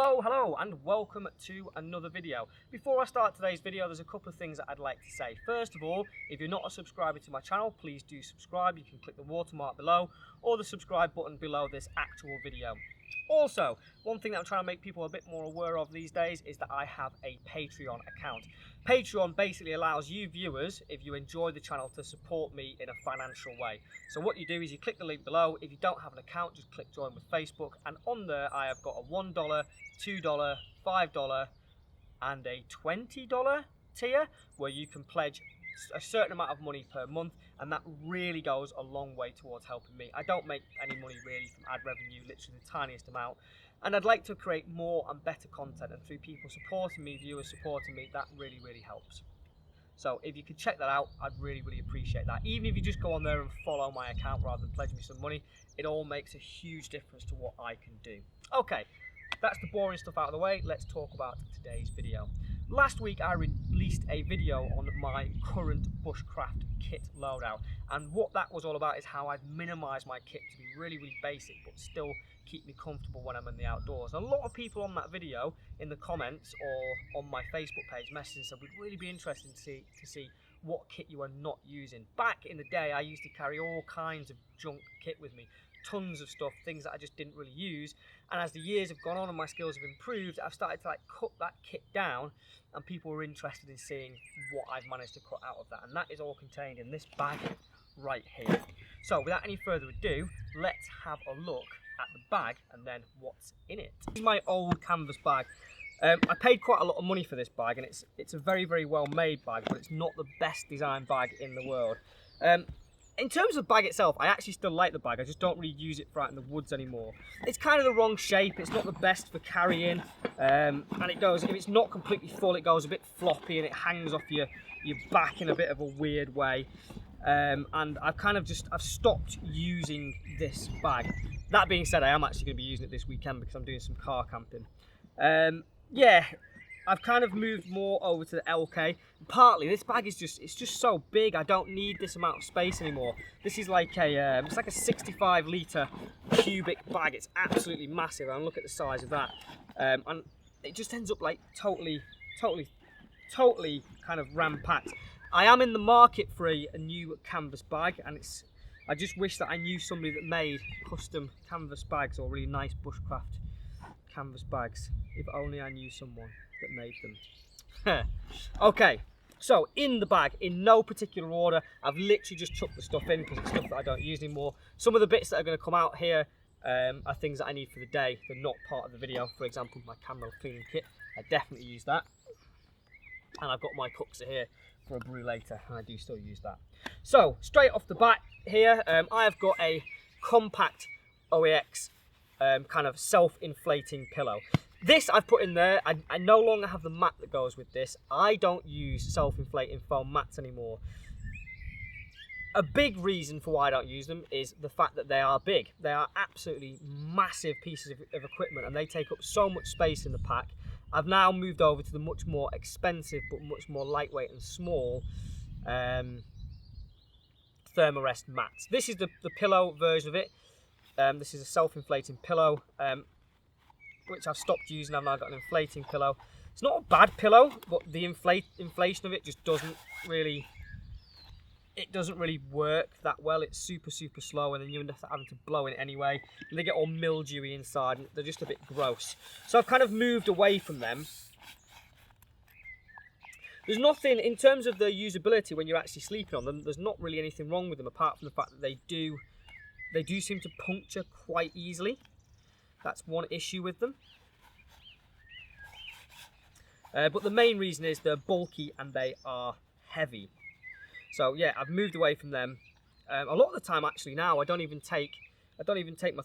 Hello and welcome to another video. Before I start today's video, there's a couple of things that I'd like to say. First of all, if you're not a subscriber to my channel, please do subscribe. You can click the watermark below or the subscribe button below this actual video. Also, one thing that I'm trying to make people a bit more aware of these days is that I have a Patreon account. Patreon basically allows you viewers, if you enjoy the channel, to support me in a financial way. So what you do is you click the link below. If you don't have an account, just click join with Facebook, and on there I have got a $1, $2, $5 and a $20 tier where you can pledge a certain amount of money per month, and that really goes a long way towards helping me. I don't make any money really from ad revenue, literally the tiniest amount, and I'd like to create more and better content, and through people supporting me, viewers supporting me, that really helps. So if you could check that out, I'd really appreciate that. Even if you just go on there and follow my account rather than pledge me some money, it all makes a huge difference to what I can do. Okay, that's the boring stuff out of the way. Let's talk about today's video. Last week I released a video on my current bushcraft kit loadout, and what that was all about is how I've minimised my kit to be really basic but still keep me comfortable when I'm in the outdoors. And a lot of people on that video in the comments or on my Facebook page messaged and said we'd really be interested to see what kit you are not using. Back in the day I used to carry all kinds of junk kit with me, tons of stuff, things that I just didn't really use, and as the years have gone on and my skills have improved, I've started to cut that kit down, and people were interested in seeing what I've managed to cut out of that, and that is all contained in this bag right here. So without any further ado, let's have a look at the bag and then what's in it. This is my old canvas bag. I paid quite a lot of money for this bag, and it's a very well made bag, but it's not the best designed bag in the world. In terms of the bag itself, I actually still like the bag. I just don't really use it for out in the woods anymore. It's kind of the wrong shape. It's not the best for carrying. And it goes, if it's not completely full, it goes a bit floppy and it hangs off your back in a bit of a weird way. And I've stopped using this bag. That being said, I am actually going to be using it this weekend because I'm doing some car camping. Yeah. I've kind of moved more over to the LK. Partly, this bag is it's just so big. I don't need this amount of space anymore. This is like it's like a 65 litre cubic bag. It's absolutely massive. And look at the size of that. And it just ends up like totally kind of ram-packed. I am in the market for a new canvas bag, and I just wish that I knew somebody that made custom canvas bags or really nice bushcraft canvas bags. If only I knew someone that made them. Okay, so in the bag, in no particular order, I've literally just chucked the stuff in because it's stuff that I don't use anymore. Some of the bits that are going to come out here are things that I need for the day. They're not part of the video. For example, my camera cleaning kit, I definitely use that. And I've got my cups here for a brew later, and I do still use that. So straight off the bat here, I have got a compact OEX kind of self-inflating pillow. This I've put in there. I no longer have the mat that goes with this. I don't use self-inflating foam mats anymore. A big reason for why I don't use them is the fact that they are big. They are absolutely massive pieces of equipment, and they take up so much space in the pack. I've now moved over to the much more expensive but much more lightweight and small Thermarest mats. This is the pillow version of it. This is a self-inflating pillow, which I've stopped using. I've now got an inflating pillow. It's not a bad pillow, but the inflation of it just doesn't really work that well. It's super slow, and then you end up having to blow in it anyway, and they get all mildewy inside, and they're just a bit gross. So I've kind of moved away from them. There's nothing, in terms of the usability when you're actually sleeping on them, there's not really anything wrong with them apart from the fact that they do seem to puncture quite easily. That's one issue with them. But the main reason is they're bulky and they are heavy. So yeah, I've moved away from them. A lot of the time actually now I don't even take my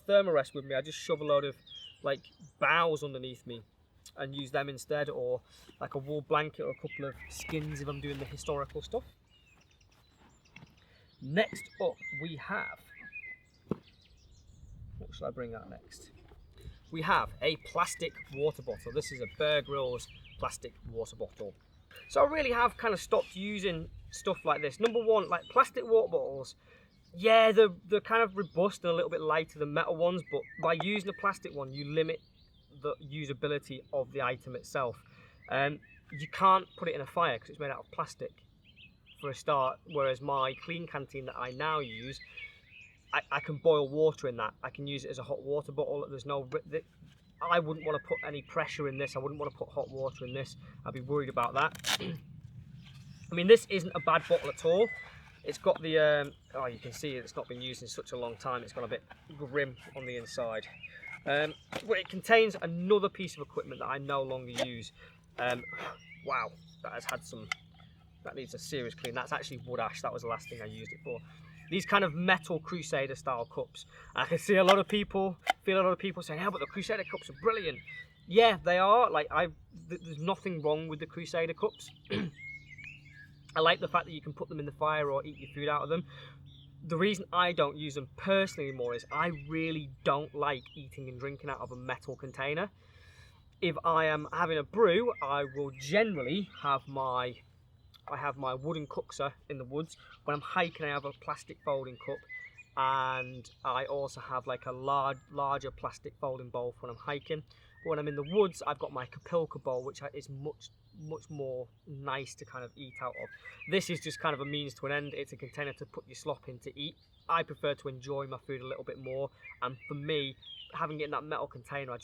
Thermarest with me. I just shove a load of like boughs underneath me and use them instead, or like a wool blanket or a couple of skins if I'm doing the historical stuff. Next up we have, what shall I bring out next? We have a plastic water bottle. This is a Bear Grylls plastic water bottle. So I really have kind of stopped using stuff like this. Number one, like plastic water bottles, yeah, they're kind of robust and a little bit lighter than metal ones, but by using a plastic one, you limit the usability of the item itself. You can't put it in a fire because it's made out of plastic for a start, whereas my clean canteen that I now use, I can boil water in that. I can use it as a hot water bottle. There's no, I wouldn't want to put any pressure in this. I wouldn't want to put hot water in this. I'd be worried about that. I mean, this isn't a bad bottle at all. It's got the, oh, you can see it's not been used in such a long time. It's gone a bit grim on the inside. But it contains another piece of equipment that I no longer use. Wow, that has had some, that needs a serious clean. That's actually wood ash. That was the last thing I used it for. These kind of metal Crusader style cups. I can see a lot of people, saying, yeah, but the Crusader cups are brilliant. Yeah, they are. Like, there's nothing wrong with the Crusader cups. I like the fact that you can put them in the fire or eat your food out of them. The reason I don't use them personally anymore is I really don't like eating and drinking out of a metal container. If I am having a brew, I will generally have my wooden cookser in the woods. When I'm hiking, I have a plastic folding cup, and I also have like a larger plastic folding bowl for when I'm hiking. But when I'm in the woods, I've got my Kapilka bowl, which is much more nice to kind of eat out of. This is just kind of a means to an end. It's a container to put your slop in to eat. I prefer to enjoy my food a little bit more, and for me, having it in that metal container,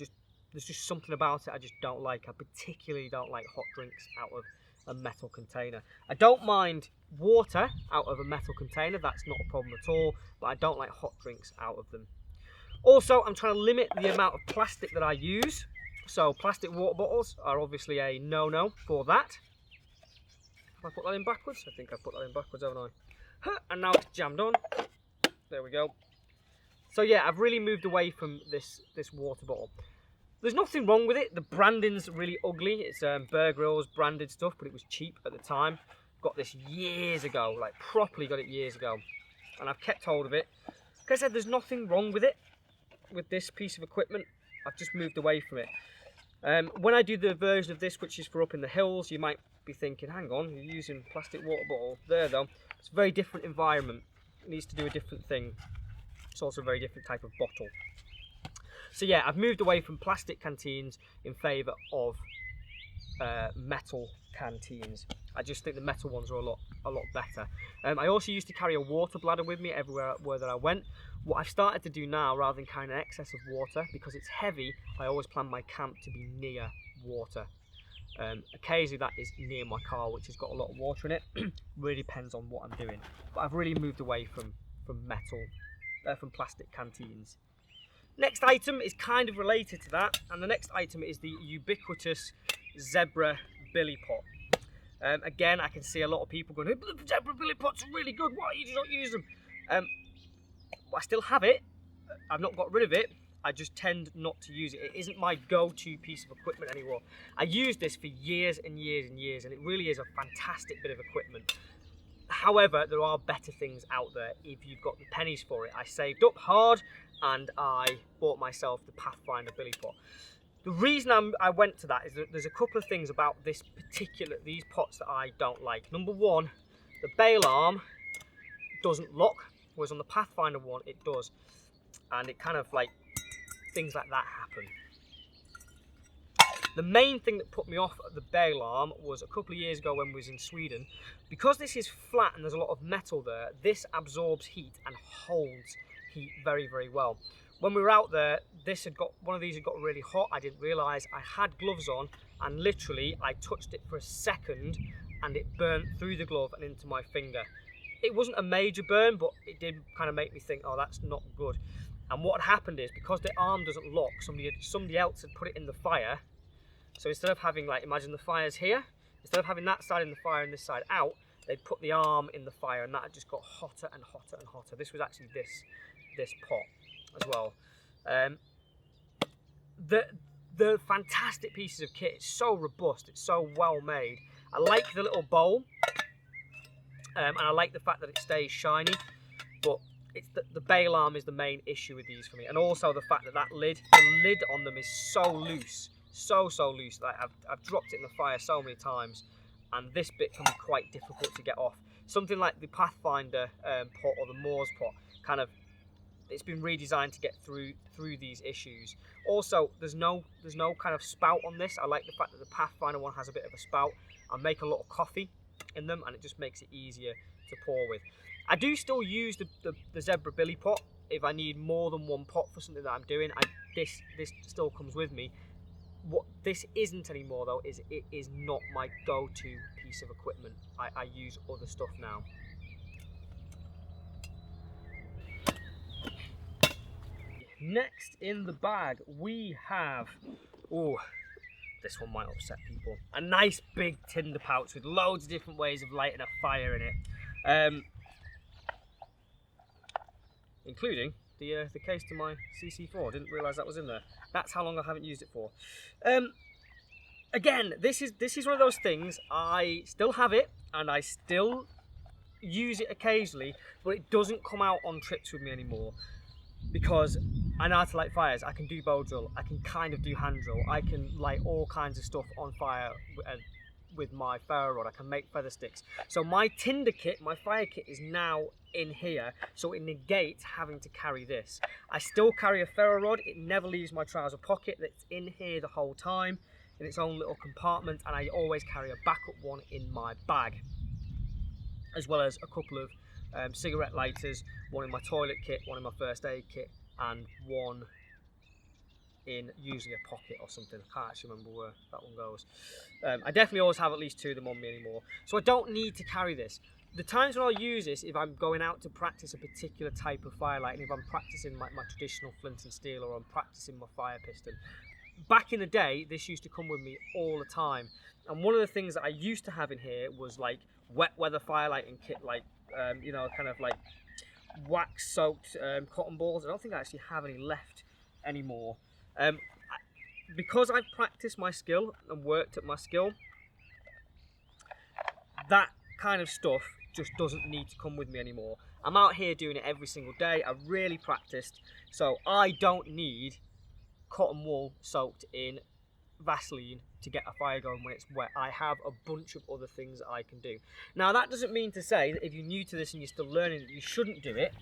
there's just something about it I just don't like. I particularly don't like hot drinks out of a metal container. I don't mind water out of a metal container, that's not a problem at all, but I don't like hot drinks out of them. Also, I'm trying to limit the amount of plastic that I use. So plastic water bottles are obviously a no-no for that. Have I put that in backwards? I think I put that in backwards, haven't I? And now it's jammed on. There we go. So yeah, I've really moved away from this water bottle. There's nothing wrong with it. The branding's really ugly. It's Bear Grylls branded stuff, but it was cheap at the time. Got this years ago, like properly got it years ago. And I've kept hold of it. Like I said, there's nothing wrong with it, with this piece of equipment. I've just moved away from it. When I do the version of this, which is for up in the hills, you might be thinking, hang on, you're using plastic water bottle there though. It's a very different environment. It needs to do a different thing. It's also a very different type of bottle. So yeah, I've moved away from plastic canteens in favour of metal canteens. I just think the metal ones are a lot better. I also used to carry a water bladder with me everywhere that I went. What I've started to do now, rather than carrying an excess of water, because it's heavy, I always plan my camp to be near water. Occasionally that is near my car, which has got a lot of water in it. Really depends on what I'm doing. But I've really moved away from plastic canteens. Next item is kind of related to that, and the next item is the ubiquitous Zebra billy pot. Again, I can see a lot of people going, the Zebra billy pots are really good, why do you not use them? I still have it. I've not got rid of it. I just tend not to use it. It isn't my go-to piece of equipment anymore. I used this for years and years and years, and it really is a fantastic bit of equipment. However, there are better things out there if you've got the pennies for it. I saved up hard and I bought myself the Pathfinder billy pot. The reason I went to that is that there's a couple of things about these pots that I don't like. Number one, the bail arm doesn't lock, whereas on the Pathfinder one it does, and it kind of like, things like that happen. The main thing that put me off the bail arm was a couple of years ago when we was in Sweden. Because this is flat and there's a lot of metal there, this absorbs heat and holds heat very, very well. When we were out there, one of these had got really hot. I didn't realise. I had gloves on, and literally I touched it for a second and it burnt through the glove and into my finger. It wasn't a major burn, but it did kind of make me think, oh, that's not good. And what had happened is, because the arm doesn't lock, somebody else had put it in the fire. So instead of having, like, imagine the fire's here, instead of having that side in the fire and this side out, they put the arm in the fire, and that just got hotter and hotter and hotter. This was actually this pot as well. The fantastic pieces of kit. It's so robust. It's so well made. I like the little bowl, and I like the fact that it stays shiny. But it's the bail arm is the main issue with these for me, and also the fact that the lid on them is so loose. So loose that I've dropped it in the fire so many times, and this bit can be quite difficult to get off. Something like the Pathfinder pot or the Moors pot, kind of it's been redesigned to get through these issues. Also, there's no kind of spout on this. I like the fact that the Pathfinder one has a bit of a spout. I make a lot of coffee in them, and it just makes it easier to pour with. I do still use the Zebra Billy pot if I need more than one pot for something that I'm doing. This still comes with me. What this isn't anymore though is it is not my go-to piece of equipment. I use other stuff now. Next in the bag we have, oh, this one might upset people, a nice big tinder pouch with loads of different ways of lighting a fire in it, including the case to my CC4. Didn't realise that was in there. That's how long I haven't used it for. Again, this is one of those things. I still have it and I still use it occasionally, but it doesn't come out on trips with me anymore because I know how to light fires. I can do bow drill. I can kind of do hand drill. I can light all kinds of stuff on fire with my ferro rod. I can make feather sticks. So my tinder kit, my fire kit, is now in here, so it negates having to carry this. I still carry a ferro rod. It never leaves my trouser pocket. It's in here the whole time in its own little compartment, and I always carry a backup one in my bag, as well as a couple of cigarette lighters, one in my toilet kit, one in my first aid kit, and one in usually a pocket or something. I can't actually remember where that one goes. I definitely always have at least two of them on me anymore, so I don't need to carry this. The times when I'll use this, if I'm going out to practice a particular type of firelight, and if I'm practicing my traditional flint and steel, or I'm practicing my fire piston. Back in the day, this used to come with me all the time, and one of the things that I used to have in here was like wet weather firelighting kit, like you know, kind of like wax soaked cotton balls. I don't think I actually have any left anymore. Because I've practiced my skill and worked at my skill, that kind of stuff just doesn't need to come with me anymore. I'm out here doing it every single day. I really practiced, so I don't need cotton wool soaked in Vaseline to get a fire going when it's wet. I have a bunch of other things that I can do. Now, that doesn't mean to say that if you're new to this and you're still learning that you shouldn't do it,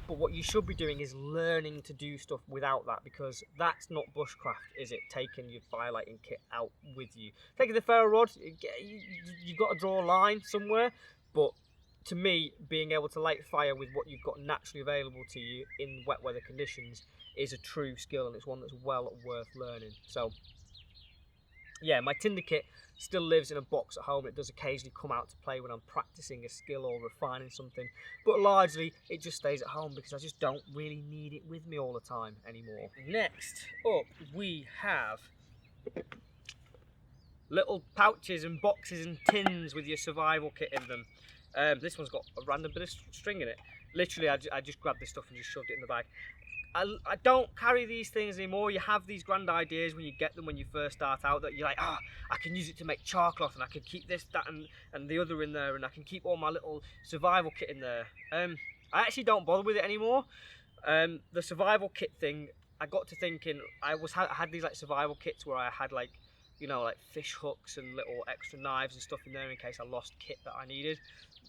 but what you should be doing is learning to do stuff without that, because that's not bushcraft, is it? Taking your firelighting kit out with you. Taking the ferro rod, you've got to draw a line somewhere, but to me, being able to light fire with what you've got naturally available to you in wet weather conditions is a true skill, and it's one that's well worth learning. So yeah, my tinder kit still lives in a box at home. It does occasionally come out to play when I'm practicing a skill or refining something, but largely it just stays at home because I just don't really need it with me all the time anymore. Next up, we have little pouches and boxes and tins with your survival kit in them. This one's got a random bit of string in it. Literally, I just grabbed this stuff and just shoved it in the bag. I don't carry these things anymore. You have these grand ideas when you get them when you first start out, that you're like, oh, I can use it to make char cloth, and I can keep this, that, and the other in there, and I can keep all my little survival kit in there. I actually don't bother with it anymore. The survival kit thing, I got to thinking, I had these like survival kits where I had like, you know, like fish hooks and little extra knives and stuff in there in case I lost kit that I needed.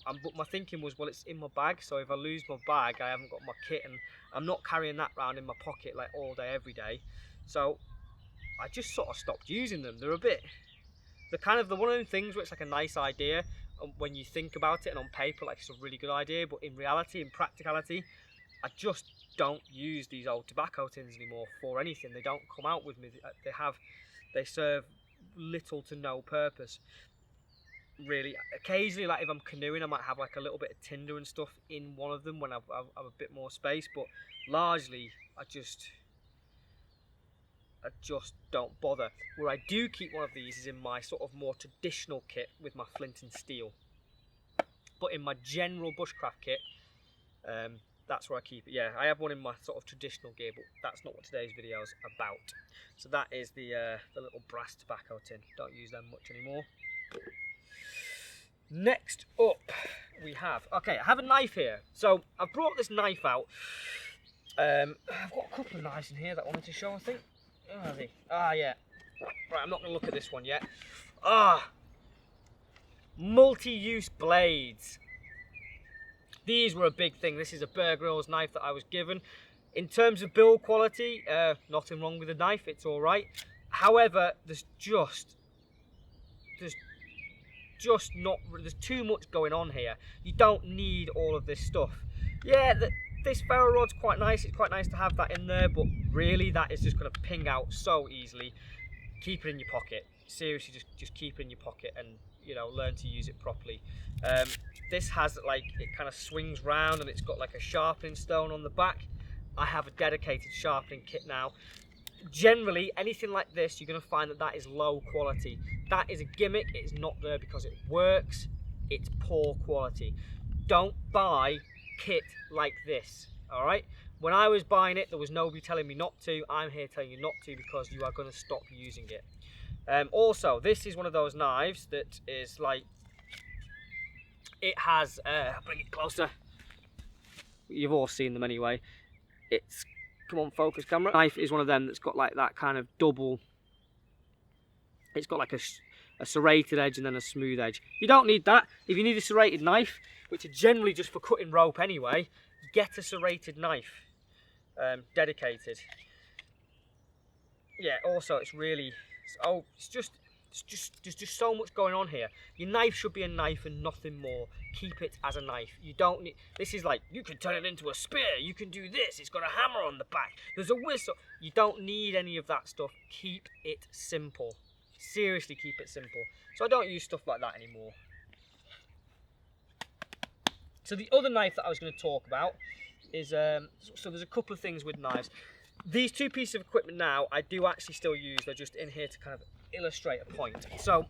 But my thinking was, well, it's in my bag, so if I lose my bag, I haven't got my kit, and I'm not carrying that around in my pocket like all day, every day. So I just sort of stopped using them. They're one of those things where it's like a nice idea when you think about it, and on paper, like it's a really good idea, but in reality, in practicality, I just don't use these old tobacco tins anymore for anything. They don't come out with me. They serve little to no purpose, really. Occasionally, like if I'm canoeing, I might have like a little bit of tinder and stuff in one of them when I've a bit more space, but largely I just don't bother. Where I do keep one of these is in my sort of more traditional kit with my flint and steel, but in my general bushcraft kit, that's where I keep it. Yeah, I have one in my sort of traditional gear, but that's not what today's video is about. So that is the little brass tobacco tin. Don't use them much anymore. Next up, we have, okay, I have a knife here. So I've brought this knife out. I've got a couple of knives in here that I wanted to show, I think. Where are they? Ah, yeah. Right, I'm not going to look at this one yet. Ah, multi-use blades. These were a big thing. This is a Bear Grylls knife that I was given. In terms of build quality, nothing wrong with the knife, it's all right. However, there's too much going on here. You don't need all of this stuff. Yeah, this ferro rod's quite nice. It's quite nice to have that in there, but really that is just going to ping out so easily. Keep it in your pocket. Seriously, just keep it in your pocket and, you know, learn to use it properly. This has, like, it kind of swings round and it's got like a sharpening stone on the back. I have a dedicated sharpening kit now. Generally, anything like this, you're going to find that that is low quality. That is a gimmick. It's not there because it works. It's poor quality. Don't buy kit like this, all right? When I was buying it, there was nobody telling me not to. I'm here telling you not to because you are going to stop using it. Also, this is one of those knives that is like, it has, I'll bring it closer. You've all seen them anyway. It's, come on, focus camera. Knife is one of them that's got like that kind of double, it's got like a serrated edge and then a smooth edge. You don't need that. If you need a serrated knife, which are generally just for cutting rope anyway, get a serrated knife, dedicated. Yeah, also it's really, there's just so much going on here. Your knife should be a knife and nothing more. Keep it as a knife. You don't need, this is like, you can turn it into a spear, you can do this, it's got a hammer on the back, there's a whistle. You don't need any of that stuff. Keep it simple. Seriously, keep it simple. So I don't use stuff like that anymore. So the other knife that I was going to talk about is, so there's a couple of things with knives. These two pieces of equipment now, I do actually still use. They're just in here to kind of illustrate a point. So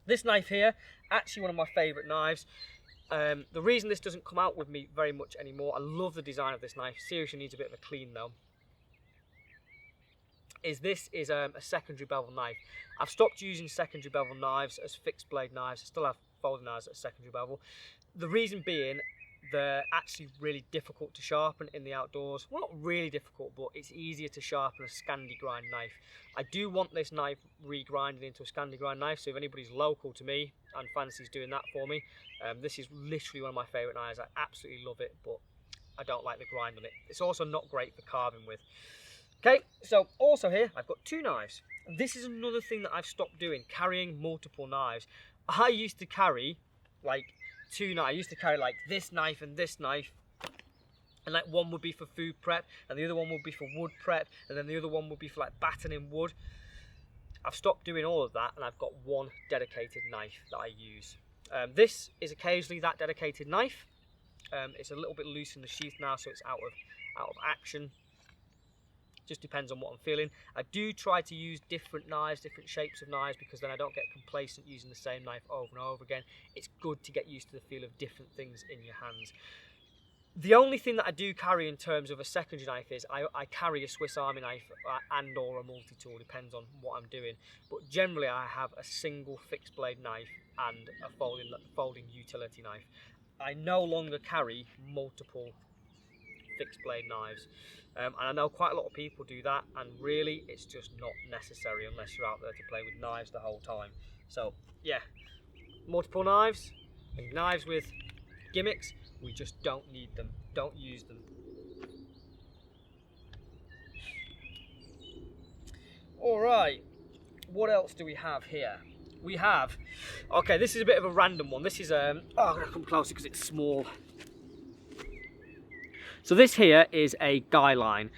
this knife here, actually one of my favourite knives. The reason this doesn't come out with me very much anymore, I love the design of this knife, seriously needs a bit of a clean though, is this is a secondary bevel knife. I've stopped using secondary bevel knives as fixed blade knives. I still have folding knives at secondary bevel. The reason being, they're actually really difficult to sharpen in the outdoors. Well, not really difficult, but it's easier to sharpen a Scandi grind knife. I do want this knife re-grinded into a Scandi grind knife, so if anybody's local to me and fancies doing that for me, this is literally one of my favourite knives. I absolutely love it, but I don't like the grind on it. It's also not great for carving with. Okay, so also here, I've got two knives. This is another thing that I've stopped doing, carrying multiple knives. I used to carry like two knives. I used to carry like this knife, and like one would be for food prep, and the other one would be for wood prep, and then the other one would be for like battening wood. I've stopped doing all of that, and I've got one dedicated knife that I use. This is occasionally that dedicated knife. It's a little bit loose in the sheath now, so it's out of action. Just depends on what I'm feeling. I do try to use different knives, different shapes of knives, because then I don't get complacent using the same knife over and over again. It's good to get used to the feel of different things in your hands. The only thing that I do carry in terms of a secondary knife is I carry a Swiss Army knife and or a multi-tool, depends on what I'm doing. But generally I have a single fixed blade knife and a folding utility knife. I no longer carry multiple fixed blade knives. And I know quite a lot of people do that, and really it's just not necessary unless you're out there to play with knives the whole time. So yeah, multiple knives and knives with gimmicks, we just don't need them, don't use them. Alright, what else do we have here? We have, okay, this is a bit of a random one. This is, I'm going to come closer because it's small. So this here is a guy line.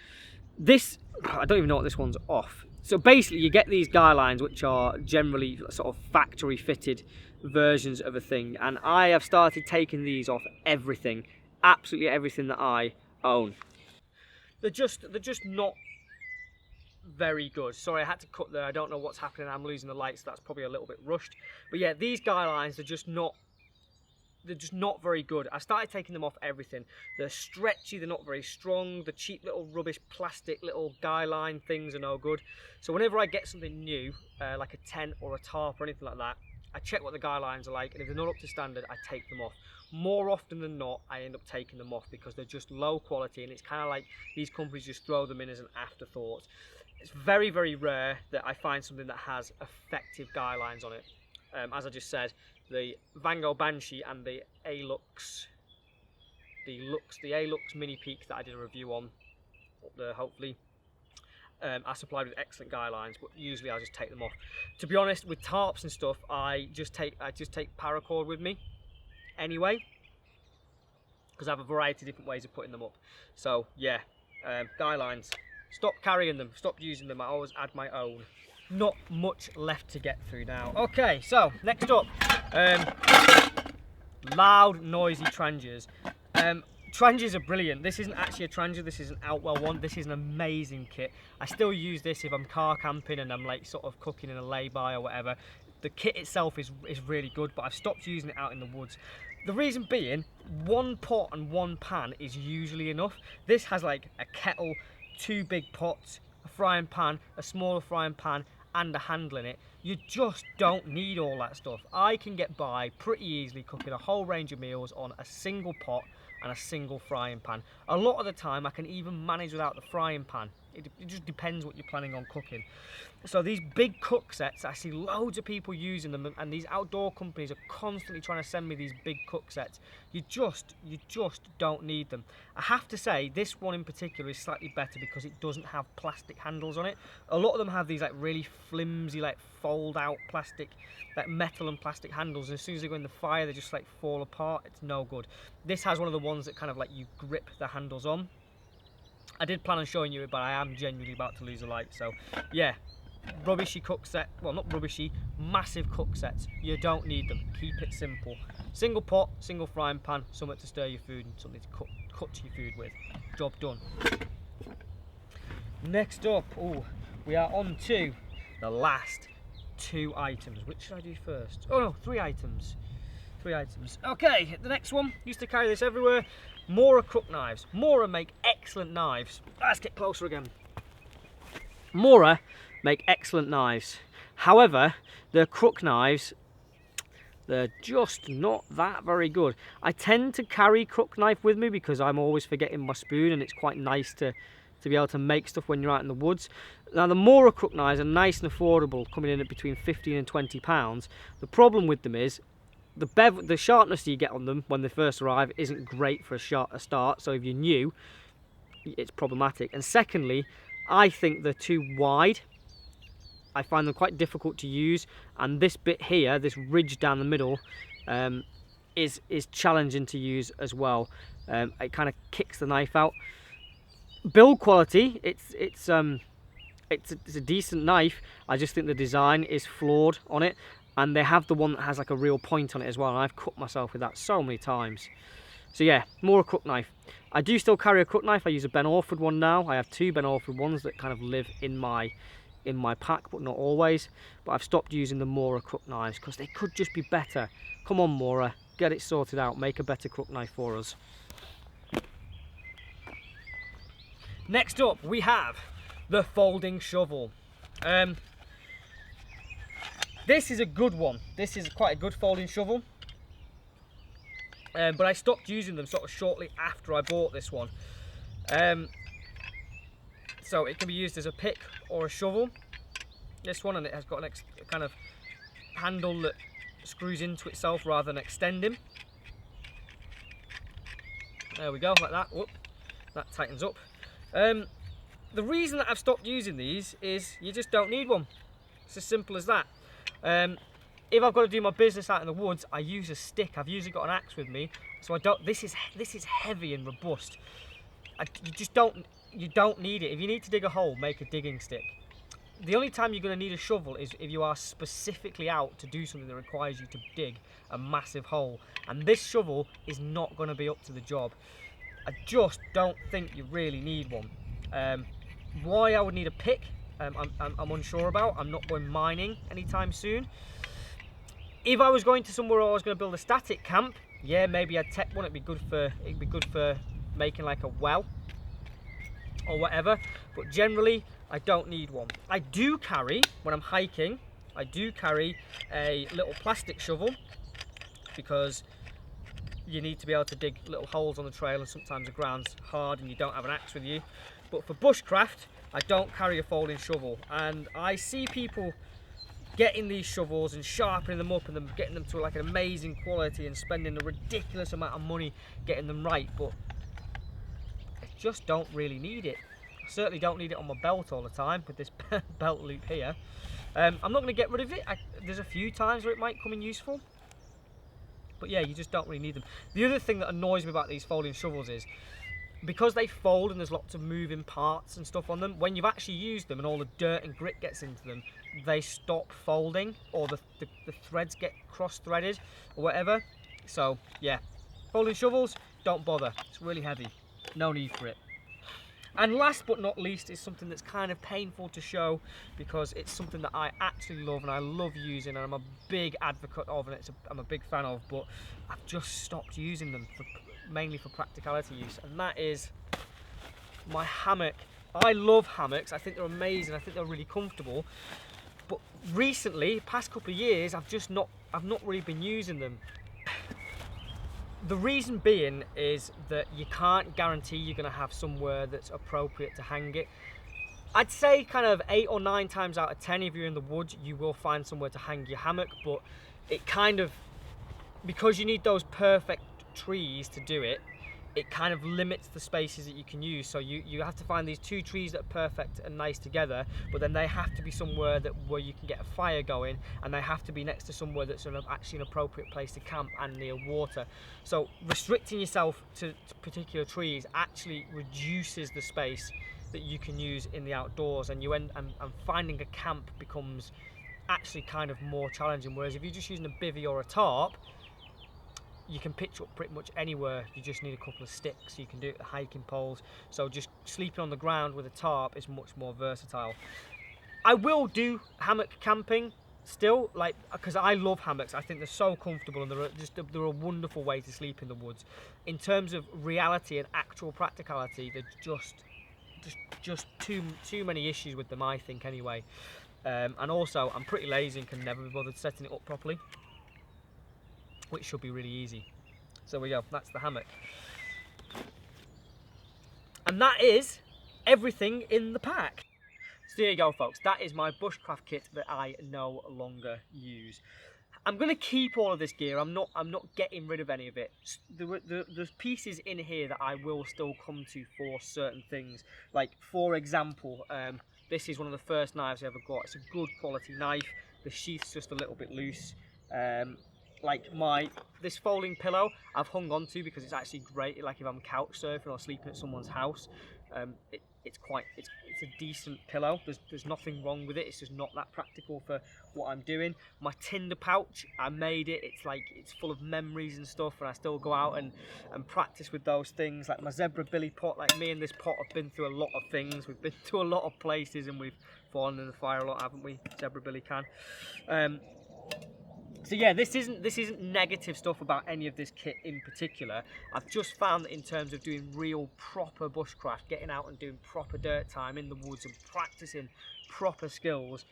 This, I don't even know what this one's off. So basically you get these guy lines which are generally sort of factory fitted versions of a thing, and I have started taking these off everything, absolutely everything that I own. They're just not very good. Sorry, I had to cut there. I don't know what's happening. I'm losing the light, so that's probably a little bit rushed. But yeah, these guy lines are just not, they're just not very good. I started taking them off everything. They're stretchy, they're not very strong. The cheap little rubbish plastic little guy line things are no good. So whenever I get something new, like a tent or a tarp or anything like that, I check what the guy lines are like, and if they're not up to standard, I take them off. More often than not, I end up taking them off because they're just low quality, and it's kind of like these companies just throw them in as an afterthought. It's very, very rare that I find something that has effective guy lines on it. As I just said, the Vango Banshee and the A-Lux, the A-Lux Mini Peak that I did a review on up there, hopefully. are supplied with excellent guy lines, but usually I'll just take them off. To be honest, with tarps and stuff, I just take paracord with me anyway, because I have a variety of different ways of putting them up. So yeah, guy lines, stop carrying them, stop using them. I always add my own. Not much left to get through now. Okay, so next up, loud, noisy transiers. Transiers are brilliant. This isn't actually a transier, this is an Outwell one. This is an amazing kit. I still use this if I'm car camping and I'm like sort of cooking in a lay-by or whatever. The kit itself is really good, but I've stopped using it out in the woods. The reason being, one pot and one pan is usually enough. This has like a kettle, 2 big pots, a frying pan, a smaller frying pan, and a handle in it. You just don't need all that stuff. I can get by pretty easily cooking a whole range of meals on a single pot and a single frying pan. A lot of the time I can even manage without the frying pan. It just depends what you're planning on cooking. So these big cook sets, I see loads of people using them, and these outdoor companies are constantly trying to send me these big cook sets. You just don't need them. I have to say, this one in particular is slightly better because it doesn't have plastic handles on it. A lot of them have these like really flimsy, like fold out plastic, like metal and plastic handles, and as soon as they go in the fire they just like fall apart. It's no good. This has one of the ones that kind of like you grip the handles on. I did plan on showing you it, but I am genuinely about to lose a light. So yeah, rubbishy cook set, well not rubbishy, massive cook sets. You don't need them. Keep it simple. Single pot, single frying pan, something to stir your food and something to cut your food with. Job done. Next up, we are on to the last 2 items. Which should I do first? Oh no, 3 items. 3 items. Okay, the next one, used to carry this everywhere. Mora crook knives. Mora make excellent knives. Let's get closer again. Mora make excellent knives. However, their crook knives, they're just not that very good. I tend to carry crook knife with me because I'm always forgetting my spoon, and it's quite nice to be able to make stuff when you're out in the woods. Now the Mora crook knives are nice and affordable, coming in at between 15 and 20 pounds. The problem with them is the sharpness you get on them when they first arrive isn't great for a start, so if you're new, it's problematic. And secondly, I think they're too wide. I find them quite difficult to use, and this bit here, this ridge down the middle, is challenging to use as well. It kind of kicks the knife out. Build quality, it's a decent knife. I just think the design is flawed on it, and they have the one that has like a real point on it as well, and I've cut myself with that so many times. So yeah, more a crook knife. I do still carry a crook knife. I use a Ben Orford one now. I have 2 Ben Orford ones that kind of live in my pack, but not always. But I've stopped using the Mora crook knives because they could just be better. Come on Mora, get it sorted out, make a better crook knife for us. Next up we have the folding shovel. This is a good one. This is quite a good folding shovel. But I stopped using them sort of shortly after I bought this one. So it can be used as a pick or a shovel. This one, and it has got a kind of handle that screws into itself rather than extending. There we go, like that. Whoop, that tightens up. The reason that I've stopped using these is you just don't need one. It's as simple as that. If I've got to do my business out in the woods, I use a stick. I've usually got an axe with me, so I don't. This is heavy and robust. You don't need it. If you need to dig a hole, make a digging stick. The only time you're going to need a shovel is if you are specifically out to do something that requires you to dig a massive hole, and this shovel is not going to be up to the job. I just don't think you really need one. Why I would need a pick, I'm unsure about. I'm not going mining anytime soon. If I was going to somewhere where I was going to build a static camp, yeah, maybe I'd take one. It'd be good for making like a well or whatever. But generally, I don't need one. I do carry, when I'm hiking, I do carry a little plastic shovel because you need to be able to dig little holes on the trail, and sometimes the ground's hard and you don't have an axe with you. But for bushcraft, I don't carry a folding shovel, and I see people getting these shovels and sharpening them up and then getting them to like an amazing quality and spending a ridiculous amount of money getting them right, but I just don't really need it. I certainly don't need it on my belt all the time with this belt loop here. I'm not going to get rid of it. There's a few times where it might come in useful, but yeah, you just don't really need them. The other thing that annoys me about these folding shovels is, because they fold and there's lots of moving parts and stuff on them, when you've actually used them and all the dirt and grit gets into them, they stop folding, or the threads get cross-threaded or whatever. So yeah, folding shovels, don't bother. It's really heavy. No need for it. And last but not least is something that's kind of painful to show, because it's something that I actually love and I love using and I'm a big advocate of, and I'm a big fan of, but I've just stopped using them mainly for practicality use, and that is my hammock. I love hammocks. I think they're amazing. I think they're really comfortable, but recently, past couple of years, I've not really been using them. The reason being is that you can't guarantee you're going to have somewhere that's appropriate to hang it. I'd say kind of 8 or 9 times out of 10, if you're in the woods, you will find somewhere to hang your hammock, but it kind of, because you need those perfect trees to do it, it kind of limits the spaces that you can use. So you have to find these 2 trees that are perfect and nice together, but then they have to be somewhere where you can get a fire going, and they have to be next to somewhere that's actually an appropriate place to camp and near water. So restricting yourself to particular trees actually reduces the space that you can use in the outdoors, and finding a camp becomes actually kind of more challenging. Whereas if you're just using a bivvy or a tarp, you can pitch up pretty much anywhere. You just need a couple of sticks. You can do it with hiking poles. So just sleeping on the ground with a tarp is much more versatile. I will do hammock camping still, like, because I love hammocks. I think they're so comfortable and they're a wonderful way to sleep in the woods. In terms of reality and actual practicality, they're just too many issues with them, I think, anyway. And also, I'm pretty lazy and can never be bothered setting it up properly, which should be really easy. So we go, that's the hammock. And that is everything in the pack. So there you go, folks. That is my bushcraft kit that I no longer use. I'm going to keep all of this gear. I'm not getting rid of any of it. There's pieces in here that I will still come to for certain things. Like, for example, this is one of the first knives I ever got. It's a good quality knife. The sheath's just a little bit loose. Like this folding pillow I've hung on to because it's actually great, like if I'm couch surfing or sleeping at someone's house. It's a decent pillow. There's nothing wrong with it. It's just not that practical for what I'm doing. My tinder pouch, I made it. It's full of memories and stuff, and I still go out and practice with those things. Like my zebra billy pot, like me and this pot have been through a lot of things. We've been to a lot of places and we've fallen in the fire a lot, haven't we? Zebra billy can. So yeah, this isn't negative stuff about any of this kit in particular. I've just found that in terms of doing real proper bushcraft, getting out and doing proper dirt time in the woods and practicing proper skills,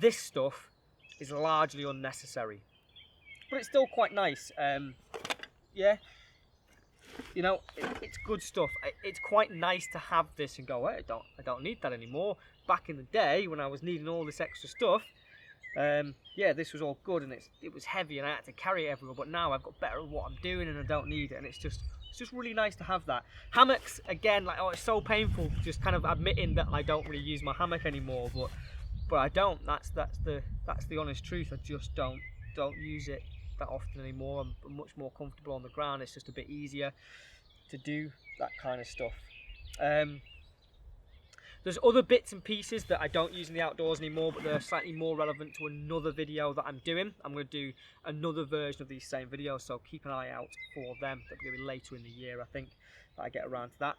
this stuff is largely unnecessary. But it's still quite nice. Yeah, you know, it's good stuff. It's quite nice to have this and go, hey, I don't need that anymore. Back in the day when I was needing all this extra stuff, yeah, this was all good and it was heavy and I had to carry it everywhere, but now I've got better at what I'm doing and I don't need it, and it's just really nice to have that. Hammocks, again, like, oh, it's so painful just kind of admitting that I don't really use my hammock anymore, but I don't. That's the honest truth. I just don't use it that often anymore. I'm much more comfortable on the ground. It's just a bit easier to do that kind of stuff. There's other bits and pieces that I don't use in the outdoors anymore, but they're slightly more relevant to another video that I'm doing. I'm going to do another version of these same videos, so keep an eye out for them. That'll be later in the year, I think, that I get around to that.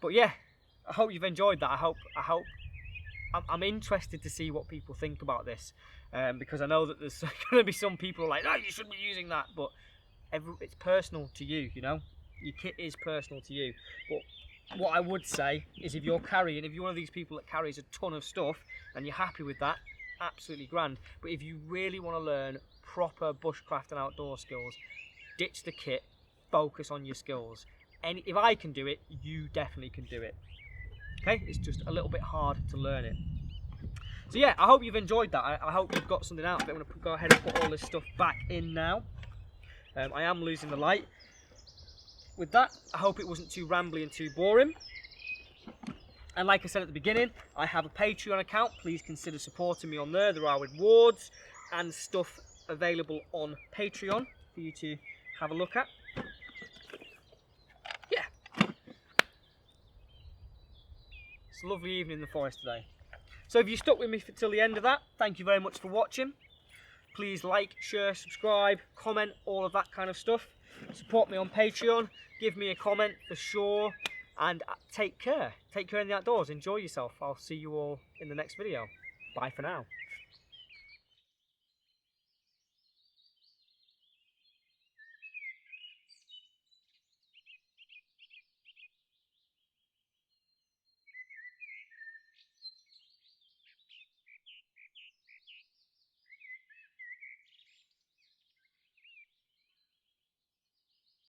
But yeah, I hope you've enjoyed that. I'm interested to see what people think about this, because I know that there's going to be some people like, no, you shouldn't be using that, but it's personal to you, you know? Your kit is personal to you. But what I would say is if you're one of these people that carries a ton of stuff and you're happy with that, absolutely grand. But if you really want to learn proper bushcraft and outdoor skills, ditch the kit, focus on your skills. And if I can do it, you definitely can do it. Okay, it's just a little bit hard to learn it. So yeah, I hope you've enjoyed that. I hope you've got something out of it. I'm going to go ahead and put all this stuff back in now. I am losing the light. With that, I hope it wasn't too rambly and too boring. And like I said at the beginning, I have a Patreon account. Please consider supporting me on there. There are rewards and stuff available on Patreon for you to have a look at. Yeah. It's a lovely evening in the forest today. So if you stuck with me till the end of that, thank you very much for watching. Please like, share, subscribe, comment, all of that kind of stuff. Support me on Patreon. Give me a comment for sure. And take care. Take care in the outdoors. Enjoy yourself. I'll see you all in the next video. Bye for now.